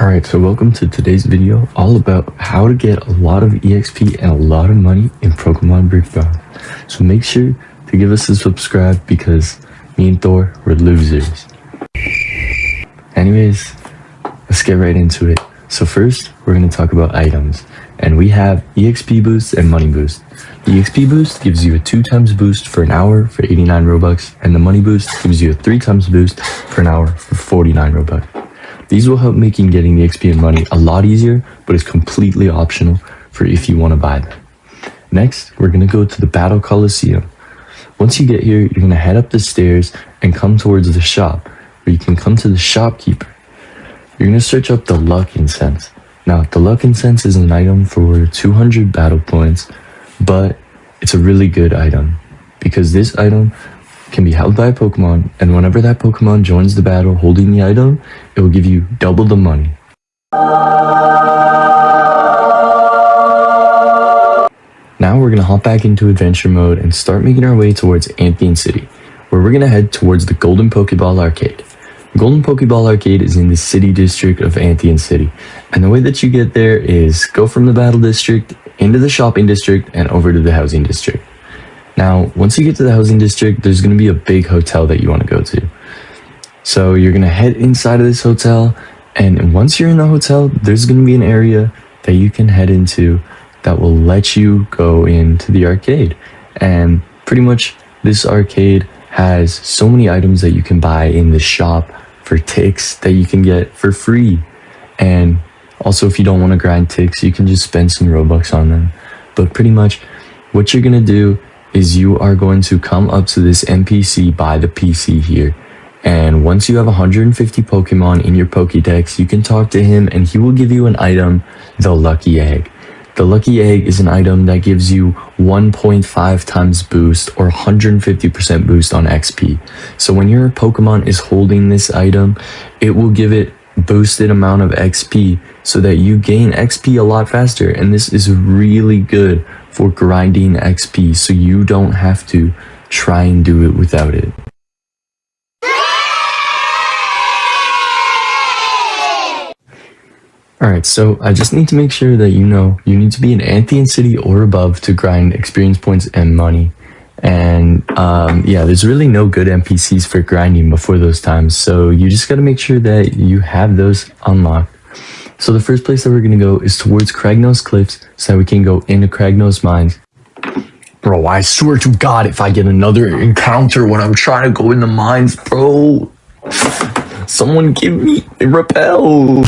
Alright, so welcome to today's video all about how to get a lot of EXP and a lot of money in Pokémon Brick Bronze. So make sure to give us a subscribe because me and Thor, we're losers. Anyways, let's get right into it. So first, we're going to talk about items. And we have EXP boost and money boost. The EXP boost gives you a 2x boost for an hour for 89 Robux, and the money boost gives you a 3x boost for an hour for 49 Robux. These will help making getting the XP and money a lot easier, but it's completely optional for if you want to buy them. Next, we're going to go to the Battle Coliseum. Once you get here, you're going to head up the stairs and come towards the shop, where you can come to the shopkeeper. You're going to search up the Luck Incense. Now, the Luck Incense is an item for 200 battle points, but it's a really good item because this item can be held by a Pokemon, and whenever that Pokemon joins the battle holding the item, it will give you double the money. Now we're going to hop back into adventure mode and start making our way towards Anthean City, where we're going to head towards the Golden Pokeball Arcade. The Golden Pokeball Arcade is in the city district of Anthean City, and the way that you get there is go from the battle district into the shopping district and over to the housing district. Now, once you get to the housing district, there's going to be a big hotel that you want to go to. So you're going to head inside of this hotel, and once you're in the hotel, there's going to be an area that you can head into that will let you go into the arcade. And pretty much this arcade has so many items that you can buy in the shop for ticks that you can get for free. And also, if you don't want to grind ticks, you can just spend some Robux on them. But pretty much what you're going to do is you are going to come up to this NPC by the PC here. And once you have 150 Pokemon in your Pokédex, you can talk to him and he will give you an item, the Lucky Egg. The Lucky Egg is an item that gives you 1.5 times boost or 150% boost on XP. So when your Pokemon is holding this item, it will give it boosted amount of XP so that you gain XP a lot faster. And this is really good for grinding XP, so you don't have to try and do it without it. Alright, so I just need to make sure that you know you need to be in Anthean City or above to grind experience points and money. And yeah, there's really no good NPCs for grinding before those times, so you just gotta make sure that you have those unlocked. So the first place that we're going to go is towards Cragnose Cliffs so that we can go into Cragnose Mines. Bro, I swear to God, if I get another encounter when I'm trying to go in the mines, bro, someone give me a repel.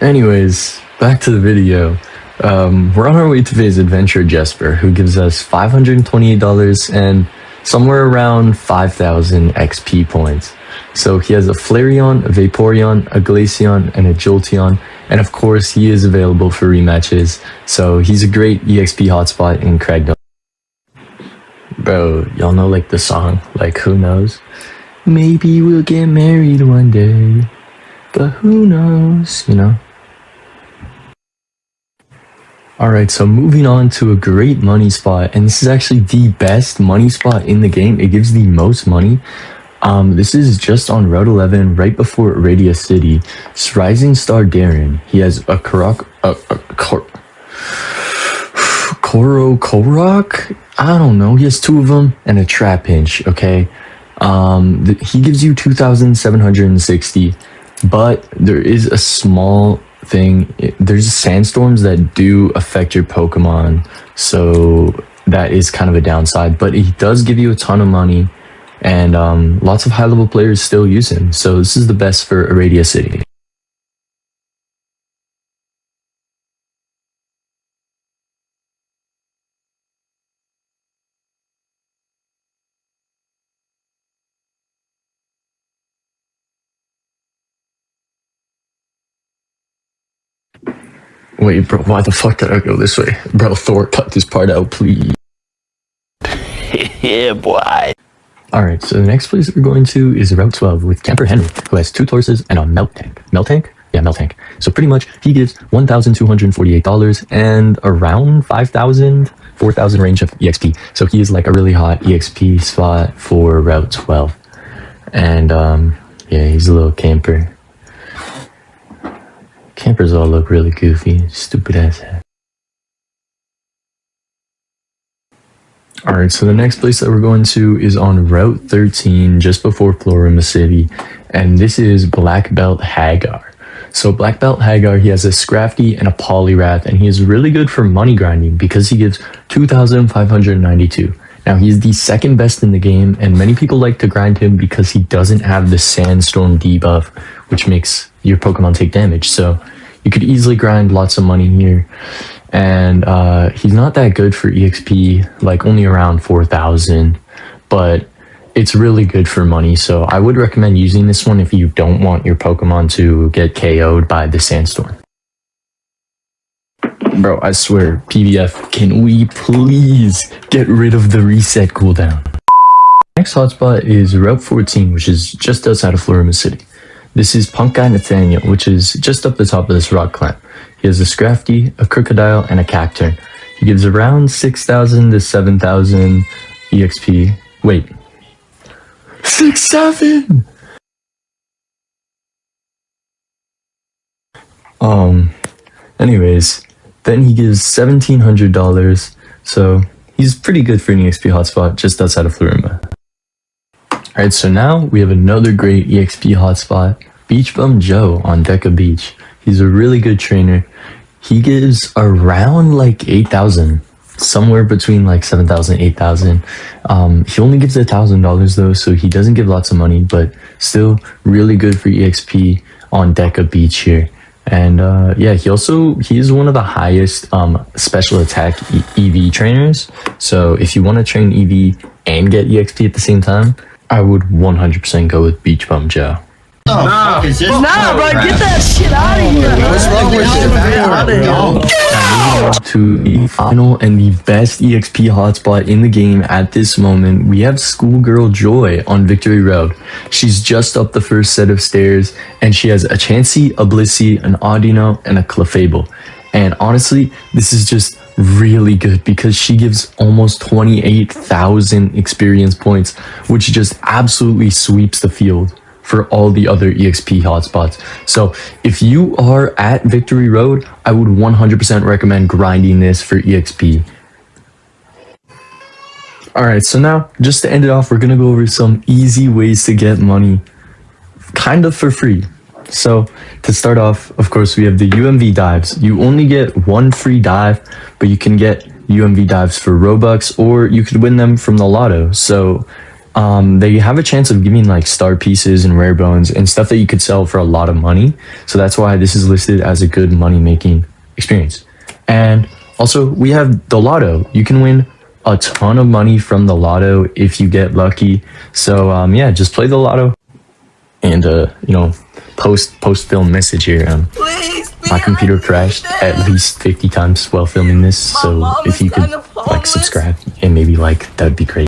Anyways, back to the video. We're on our way to his adventure Jesper, who gives us $528 and somewhere around 5,000 XP points. So he has a Flareon, a Vaporeon, a Glaceon, and a Jolteon, and of course he is available for rematches, so he's a great EXP hotspot in Cragnose. Bro, y'all know like the song, like who knows? Maybe we'll get married one day, but who knows, you know? Alright, so moving on to a great money spot, and this is actually the best money spot in the game. It gives the most money. This is just on Route 11, right before Roria City. It's Rising Star Darren. He has a Korok, I don't know. He has two of them and a Trapinch. Okay, he gives you 2,760, but there is a small thing. There's sandstorms that do affect your Pokemon, so that is kind of a downside, but he does give you a ton of money, and lots of high level players still use him, so this is the best for Roria City. Wait, bro, why the fuck did I go this way? Bro, Thor, cut this part out, please. Yeah, boy. Alright, so the next place we're going to is Route 12 with Camper Henry, who has 2 Tauruses and a Meltank. Meltank? Yeah, Meltank. So pretty much, he gives $1,248 and around 5,000 4,000 range of EXP. So he is like a really hot EXP spot for Route 12. And yeah, he's a little camper. Campers all look really goofy. Stupid ass hat. Alright, so the next place that we're going to is on Route 13, just before Florima City. And this is Black Belt Hagar. So Black Belt Hagar, he has a Scrafty and a Poliwrath, and he is really good for money grinding because he gives 2,592. Now he's the second best in the game, and many people like to grind him because he doesn't have the Sandstorm debuff, which makes your Pokemon take damage. So you could easily grind lots of money here. And he's not that good for EXP, like only around 4,000, but it's really good for money. So I would recommend using this one if you don't want your Pokemon to get KO'd by the Sandstorm. Bro, I swear, PBF, can we please get rid of the reset cooldown? Next hotspot is Route 14, which is just outside of Florima City. This is Punk Guy Nathaniel, which is just up the top of this rock clamp. He has a Scrafty, a Crocodile, and a Cacturn. He gives around 6,000 to 7,000 EXP. Wait. 6,700! Anyways, then he gives $1,700, so he's pretty good for an EXP hotspot just outside of Florima. Alright, so now we have another great EXP hotspot, Beach Bum Joe on Deca Beach. He's a really good trainer. He gives around like 8,000, somewhere between like 7,000, 8,000. He only gives $1,000 though, so he doesn't give lots of money, but still really good for EXP on Deca Beach here. And yeah, he is one of the highest special attack EV trainers. So if you want to train EV and get EXP at the same time, I would 100% go with Beach Bum Joe. Nah, bro, get that shit out of here. What's wrong with you? To the final and the best EXP hotspot in the game at this moment, we have Schoolgirl Joy on Victory Road. She's just up the first set of stairs, and she has a Chansey, a Blissey, an Audino, and a Clefable. And honestly, this is just really good because she gives almost 28,000 experience points, which just absolutely sweeps the field for all the other EXP hotspots. So if you are at Victory Road, I would 100% recommend grinding this for EXP. Alright, so now just to end it off, we're gonna go over some easy ways to get money kind of for free. So to start off, of course, we have the UMV dives. You only get one free dive, but you can get UMV dives for Robux, or you could win them from the lotto. So they have a chance of giving like star pieces and rare bones and stuff that you could sell for a lot of money. So that's why this is listed as a good money making experience. And also we have the lotto. You can win a ton of money from the lotto if you get lucky. So yeah, just play the lotto. And you know, post film message here. My computer crashed at least 50 times while filming this. So if you could like subscribe and maybe like, that would be great.